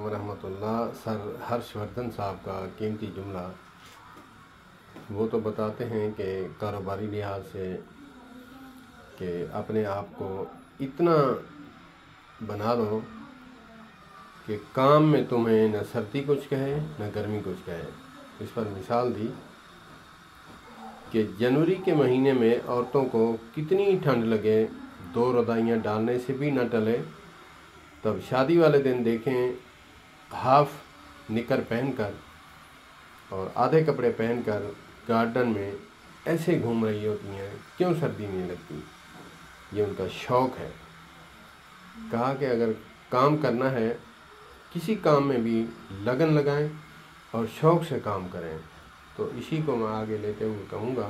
ورحمۃ اللہ سر ہرش وردھن صاحب کا قیمتی جملہ وہ تو بتاتے ہیں کہ کاروباری لحاظ سے کہ اپنے آپ کو اتنا بنا لو کہ کام میں تمہیں نہ سردی کچھ کہے نہ گرمی کچھ کہے۔ اس پر مثال دی کہ جنوری کے مہینے میں عورتوں کو کتنی ٹھنڈ لگے، 2 رضائیاں ڈالنے سے بھی نہ ٹلے، تب شادی والے دن دیکھیں ہاف نکر پہن کر اور آدھے کپڑے پہن کر گارڈن میں ایسے گھوم رہی ہوتی ہیں، کیوں سردی نہیں لگتی؟ یہ ان کا شوق ہے۔ کہا کہ اگر کام کرنا ہے کسی کام میں بھی لگن لگائیں اور شوق سے کام کریں۔ تو اسی کو میں آگے لیتے ہوئے کہوں گا،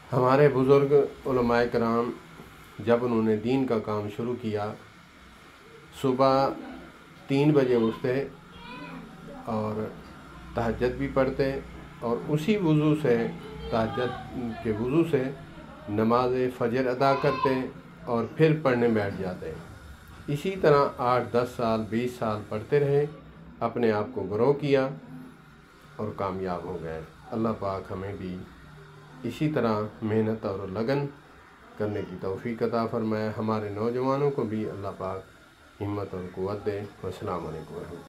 ہمارے بزرگ علماء کرام جب انہوں نے دین کا کام شروع کیا، صبح 3 بجے اٹھتے اور تہجد بھی پڑھتے اور اسی وضو سے تہجد کے وضو سے نماز فجر ادا کرتے اور پھر پڑھنے بیٹھ جاتے۔ اسی طرح 8 10 سال 20 سال پڑھتے رہے، اپنے آپ کو گرو کیا اور کامیاب ہو گئے۔ اللہ پاک ہمیں بھی اسی طرح محنت اور لگن کرنے کی توفیق عطا فرمائے، ہمارے نوجوانوں کو بھی اللہ پاک ہمت اور قوت دے۔ والسلام علیکم ورحمۃ اللہ۔